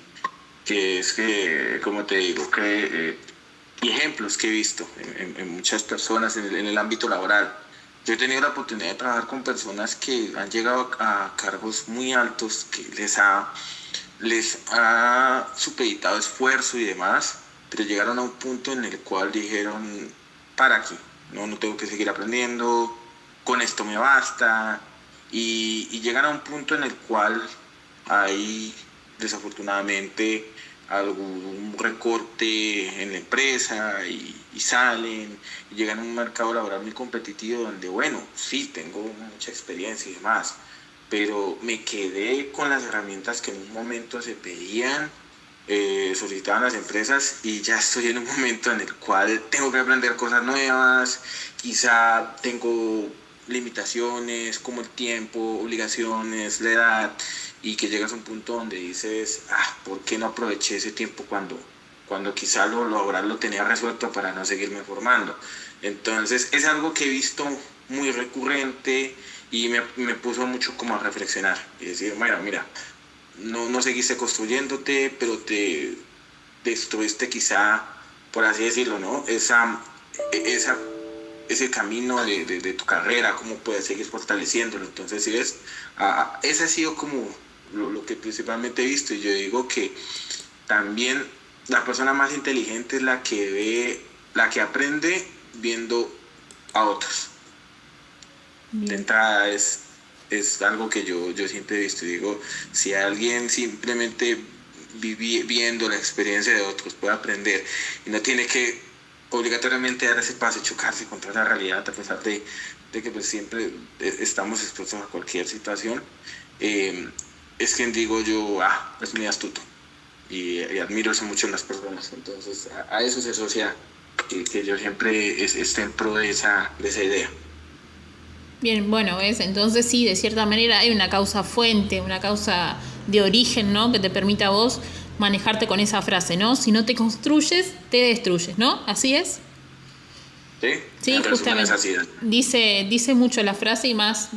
Speaker 2: Que es que, como te digo, y ejemplos que he visto en muchas personas en el ámbito laboral. Yo he tenido la oportunidad de trabajar con personas que han llegado a cargos muy altos, que les ha supeditado esfuerzo y demás, pero llegaron a un punto en el cual dijeron, para aquí, no tengo que seguir aprendiendo, con esto me basta, y llegan a un punto en el cual hay desafortunadamente algún recorte en la empresa y salen y llegan a un mercado laboral muy competitivo donde, bueno, sí, tengo mucha experiencia y demás, pero me quedé con las herramientas que en un momento se pedían, solicitaban las empresas y ya estoy en un momento en el cual tengo que aprender cosas nuevas, quizá tengo limitaciones como el tiempo, obligaciones, la edad y que llegas a un punto donde dices, ¿por qué no aproveché ese tiempo cuando quizá lo laboral lo tenía resuelto para no seguirme formando? Entonces es algo que he visto muy recurrente y me puso mucho como a reflexionar y decir, bueno, mira, no seguiste construyéndote, pero te destruiste quizá, por así decirlo, ¿no? Ese camino de tu carrera, cómo puedes seguir fortaleciéndolo. Entonces, si ves, ese ha sido como lo que principalmente he visto y yo digo que también la persona más inteligente es la que aprende viendo a otros.
Speaker 1: Bien.
Speaker 2: De entrada es algo que yo siempre he visto. Digo, si alguien simplemente viendo la experiencia de otros puede aprender y no tiene que obligatoriamente dar ese paso y chocarse contra la realidad a pesar de que pues siempre estamos expuestos a cualquier situación, es quien digo yo, es muy astuto y admiro eso mucho en las personas. Entonces a eso se asocia que yo siempre esté en pro de esa idea.
Speaker 1: Bien, bueno, ¿ves? Entonces sí, de cierta manera hay una causa fuente, una causa de origen, ¿no? Que te permita a vos manejarte con esa frase, ¿no? Si no te construyes, te destruyes, ¿no? ¿Así es?
Speaker 2: Sí,
Speaker 1: justamente. Dice mucho la frase y más,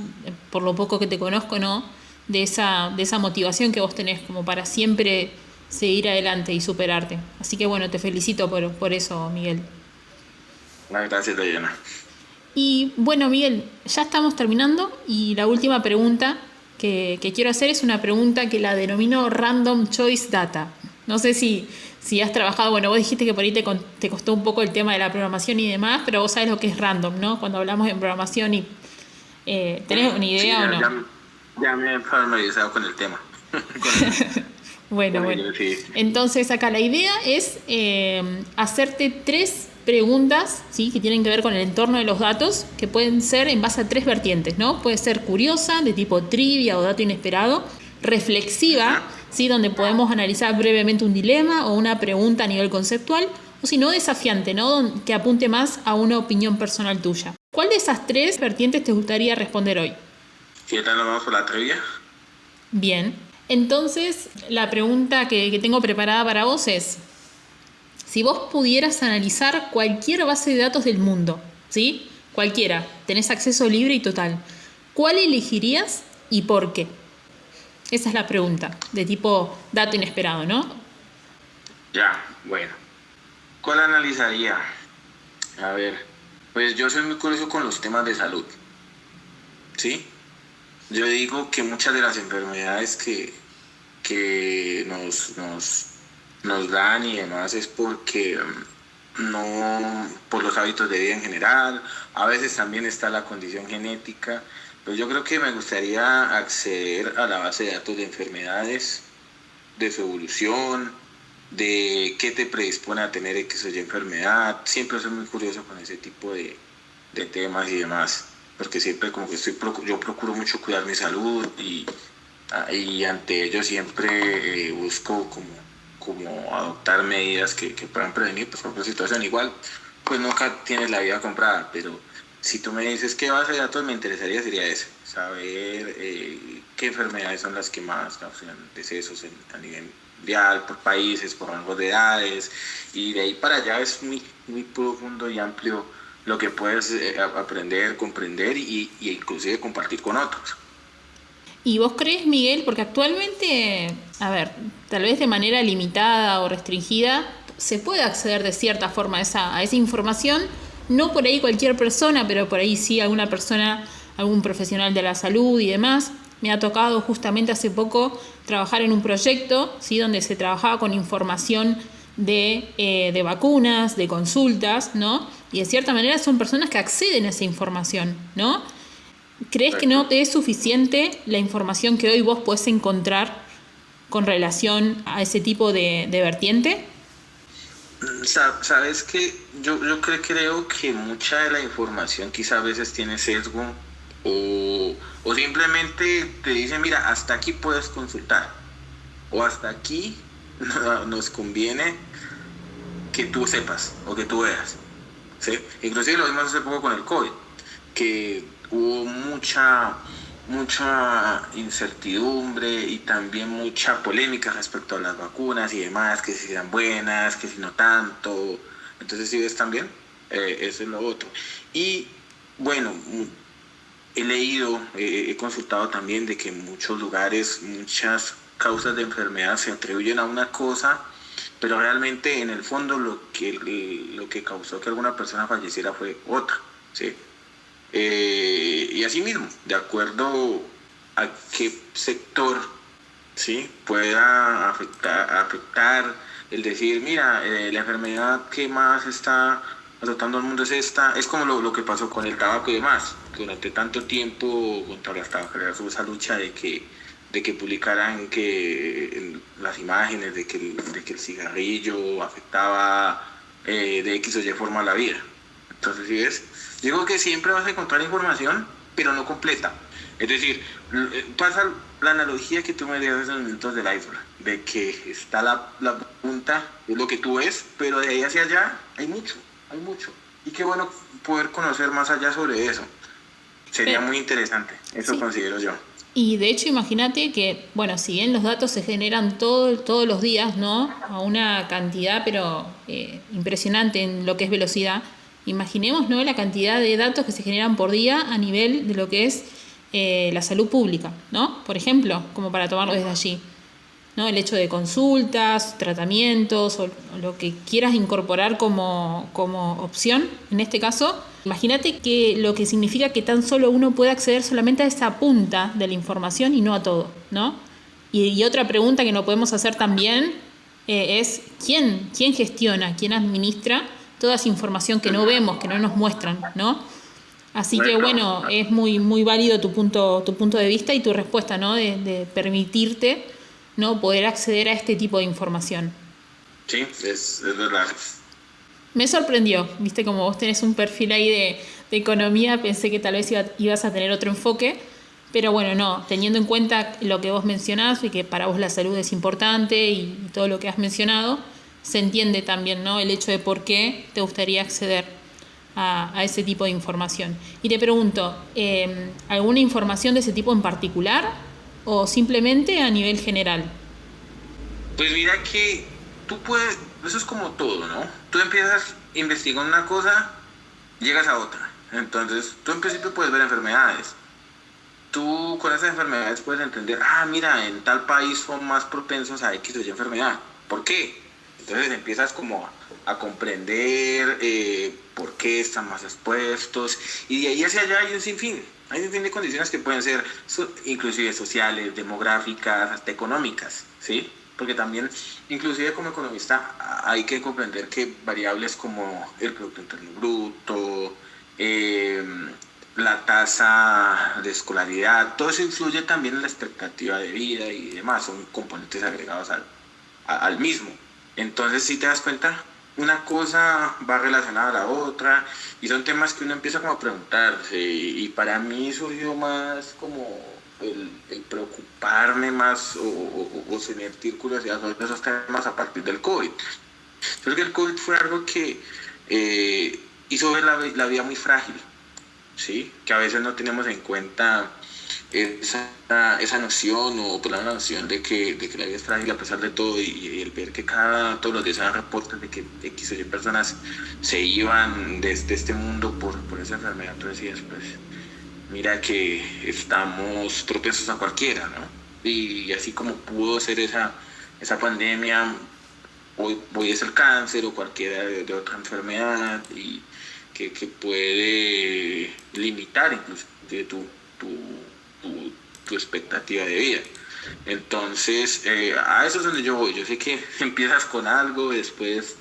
Speaker 1: por lo poco que te conozco, ¿no? De esa motivación que vos tenés como para siempre seguir adelante y superarte. Así que bueno, te felicito por eso, Miguel.
Speaker 2: Gracias, Diana.
Speaker 1: Y bueno, Miguel, ya estamos terminando y la última pregunta que quiero hacer es una pregunta que la denomino Random Choice Data. No sé si has trabajado, bueno, vos dijiste que por ahí te costó un poco el tema de la programación y demás, pero vos sabés lo que es random, ¿no? Cuando hablamos de programación y ¿tenés una idea o no?
Speaker 2: Ya me he familiarizado con el tema.
Speaker 1: Bueno.
Speaker 2: Sí.
Speaker 1: Entonces acá la idea es hacerte 3 preguntas, ¿sí? Que tienen que ver con el entorno de los datos, que pueden ser en base a 3 vertientes, ¿no? Puede ser curiosa, de tipo trivia o dato inesperado, reflexiva, ¿sí? Donde podemos analizar brevemente un dilema o una pregunta a nivel conceptual, o si no, desafiante, ¿no? Que apunte más a una opinión personal tuya. ¿Cuál de esas 3 vertientes te gustaría responder hoy?
Speaker 2: ¿Qué tal nos vamos por la trivia?
Speaker 1: Bien. Entonces, la pregunta que tengo preparada para vos es, si vos pudieras analizar cualquier base de datos del mundo, ¿sí? Cualquiera, tenés acceso libre y total, ¿cuál elegirías y por qué? Esa es la pregunta, de tipo dato inesperado, ¿no?
Speaker 2: Ya, bueno. ¿Cuál analizaría? A ver, pues yo soy muy curioso con los temas de salud, ¿sí? Yo digo que muchas de las enfermedades que nos dan y demás es porque no, por los hábitos de vida en general, a veces también está la condición genética, pero yo creo que me gustaría acceder a la base de datos de enfermedades, de su evolución, de qué te predispone a tener X o Y enfermedad. Siempre soy muy curioso con ese tipo de temas y demás, porque siempre como que yo procuro mucho cuidar mi salud y ante ello siempre busco como adoptar medidas que puedan prevenir pues, cualquier situación. Igual, pues nunca tienes la vida comprada, pero si tú me dices qué base de datos me interesaría sería ese, saber qué enfermedades son las que más causan decesos a nivel mundial, por países, por rangos de edades, y de ahí para allá es muy, muy profundo y amplio lo que puedes aprender, comprender y inclusive compartir con otros.
Speaker 1: ¿Y vos crees, Miguel, porque actualmente, a ver, tal vez de manera limitada o restringida, se puede acceder de cierta forma a esa información? No por ahí cualquier persona, pero por ahí sí alguna persona, algún profesional de la salud y demás. Me ha tocado justamente hace poco trabajar en un proyecto, ¿sí? Donde se trabajaba con información de vacunas, de consultas, ¿no? Y de cierta manera son personas que acceden a esa información, ¿no? ¿Crees que no te es suficiente la información que hoy vos podés encontrar con relación a ese tipo de vertiente?
Speaker 2: Sabes que yo creo que mucha de la información quizá a veces tiene sesgo o simplemente te dicen, mira, hasta aquí puedes consultar o hasta aquí nos conviene que tú sepas o que tú veas, ¿sí? Inclusive lo vimos hace poco con el COVID, que hubo mucha incertidumbre y también mucha polémica respecto a las vacunas y demás, que si eran buenas, que si no tanto. Entonces, ¿sí ves también? Eso es lo otro. Y bueno, he leído, he consultado también de que en muchos lugares muchas causas de enfermedad se atribuyen a una cosa, pero realmente en el fondo lo que causó que alguna persona falleciera fue otra, ¿sí? Y así mismo, de acuerdo a qué sector, ¿sí? Pueda afectar el decir, mira, la enfermedad que más está azotando al mundo es esta, es como lo que pasó con el tabaco y demás. Durante tanto tiempo contra las tabaqueras hubo esa lucha de que publicaran que las imágenes de que el cigarrillo afectaba de X o Y forma la vida. Entonces, ¿sí ves? Digo que siempre vas a encontrar información, pero no completa. Es decir, pasa la analogía que tú me dio en los minutos del iceberg, de que está la punta, es lo que tú ves, pero de ahí hacia allá hay mucho. Y qué bueno poder conocer más allá sobre eso. Sería muy interesante, eso sí. Considero yo.
Speaker 1: Y de hecho, imagínate que, bueno, si bien los datos se generan todos los días, ¿no? A una cantidad, pero impresionante en lo que es velocidad, imaginemos, ¿no? La cantidad de datos que se generan por día a nivel de lo que es la salud pública, ¿no? Por ejemplo, como para tomarlo desde allí, ¿no? El hecho de consultas, tratamientos o lo que quieras incorporar como opción, en este caso. Imagínate que lo que significa que tan solo uno puede acceder solamente a esa punta de la información y no a todo, ¿no? Y otra pregunta que no podemos hacer también es ¿quién gestiona, quién administra toda esa información que no vemos, que no nos muestran, ¿no? Así que bueno, es muy, muy válido tu punto de vista y tu respuesta, ¿no? De permitirte, ¿no? Poder acceder a este tipo de información.
Speaker 2: Sí, es verdad.
Speaker 1: Me sorprendió, viste, como vos tenés un perfil ahí de economía, pensé que tal vez ibas a tener otro enfoque, pero bueno, no, teniendo en cuenta lo que vos mencionás y que para vos la salud es importante y todo lo que has mencionado, se entiende también, ¿no? El hecho de por qué te gustaría acceder a ese tipo de información. Y te pregunto, ¿alguna información de ese tipo en particular o simplemente a nivel general?
Speaker 2: Pues mira que tú puedes, eso es como todo, ¿no? Tú empiezas investigando una cosa, llegas a otra. Entonces, tú en principio puedes ver enfermedades. Tú con esas enfermedades puedes entender, mira, en tal país son más propensos a X o Y enfermedad. ¿Por qué? Entonces empiezas como a comprender por qué están más expuestos. Y de ahí hacia allá hay un sinfín. Hay un sinfín de condiciones que pueden ser inclusive sociales, demográficas, hasta económicas, ¿sí? Porque también, inclusive como economista, hay que comprender que variables como el Producto Interno Bruto, la tasa de escolaridad, todo eso influye también en la expectativa de vida y demás, son componentes agregados al mismo. Entonces, si te das cuenta, una cosa va relacionada a la otra y son temas que uno empieza como a preguntarse y para mí surgió más como el preocuparme más o sentir curiosidad sobre esos temas a partir del COVID. Creo que el COVID fue algo que hizo ver la vida muy frágil, ¿sí? Que a veces no tenemos en cuenta esa noción o por la noción de que la vida es frágil a pesar de todo y el ver que todos los días hay reportes de que X o Y personas se iban de este mundo por esa enfermedad. Entonces sí, pues mira que estamos propensos a cualquiera, ¿no? Y así como pudo ser esa pandemia, hoy es el cáncer o cualquiera de otra enfermedad y que puede limitar incluso tu expectativa de vida. Entonces, a eso es donde yo voy. Yo sé que empiezas con algo, después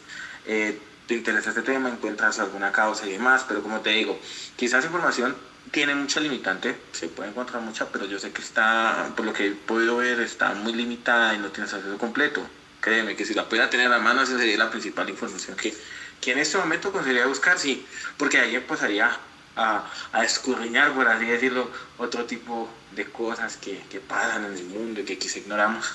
Speaker 2: te interesa este tema, encuentras alguna causa y demás, pero como te digo, quizás información tiene mucha limitante, se puede encontrar mucha, pero yo sé que está, por lo que he podido ver, está muy limitada y no tienes acceso completo. Créeme que si la pudiera tener a mano, esa sería la principal información que en este momento conseguiría buscar, sí, porque ahí empezaría a escudriñar, por así decirlo, otro tipo de cosas que pasan en el mundo y que quizá ignoramos.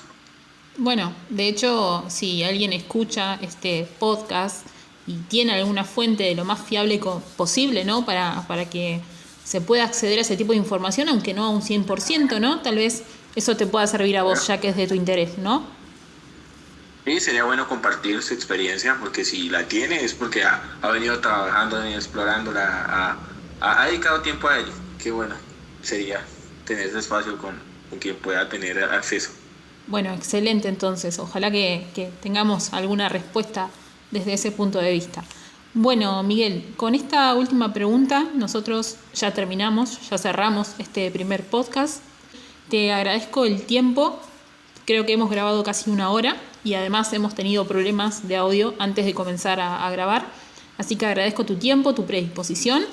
Speaker 1: Bueno, de hecho, si alguien escucha este podcast y tiene alguna fuente de lo más fiable posible, ¿no? Para que se pueda acceder a ese tipo de información, aunque no a un 100%, ¿no? Tal vez eso te pueda servir a vos, ya que es de tu interés, ¿no?
Speaker 2: Sí, sería bueno compartir su experiencia, porque si la tiene es porque ha venido trabajando, ha venido explorándola, ha dedicado tiempo a ello. Qué bueno sería tener ese espacio con quien pueda tener acceso.
Speaker 1: Bueno, excelente entonces. Ojalá que tengamos alguna respuesta desde ese punto de vista. Bueno, Miguel, con esta última pregunta nosotros ya terminamos, ya cerramos este primer podcast. Te agradezco el tiempo. Creo que hemos grabado casi 1 hora y además hemos tenido problemas de audio antes de comenzar a grabar. Así que agradezco tu tiempo, tu predisposición.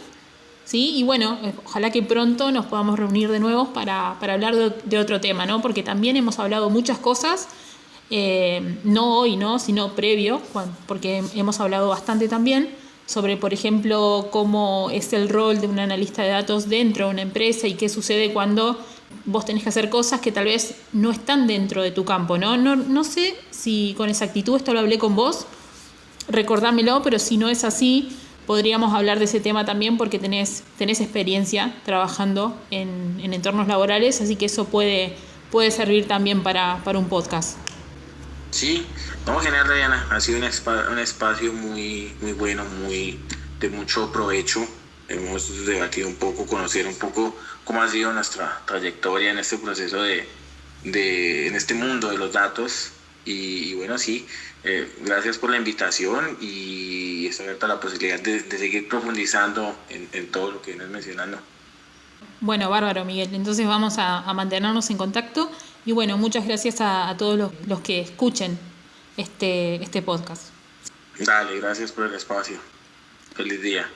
Speaker 1: ¿Sí? Y bueno, ojalá que pronto nos podamos reunir de nuevo para hablar de otro tema, ¿no? Porque también hemos hablado muchas cosas, no hoy, ¿no? Sino previo, porque hemos hablado bastante también sobre, por ejemplo, cómo es el rol de un analista de datos dentro de una empresa y qué sucede cuando vos tenés que hacer cosas que tal vez no están dentro de tu campo, ¿no? No sé si con exactitud esto lo hablé con vos, recordámelo, pero si no es así, podríamos hablar de ese tema también porque tenés experiencia trabajando en entornos laborales, así que eso puede servir también para un podcast.
Speaker 2: Sí, no, genial, Diana. Ha sido un espacio muy, muy bueno, muy de mucho provecho. Hemos debatido un poco, conocer un poco cómo ha sido nuestra trayectoria en este proceso en este mundo de los datos. Y bueno, sí, gracias por la invitación y está abierta la posibilidad de seguir profundizando en todo lo que vienes mencionando.
Speaker 1: Bueno, bárbaro, Miguel. Entonces vamos a mantenernos en contacto y bueno, muchas gracias a todos los que escuchen este podcast.
Speaker 2: Dale, gracias por el espacio. Feliz día.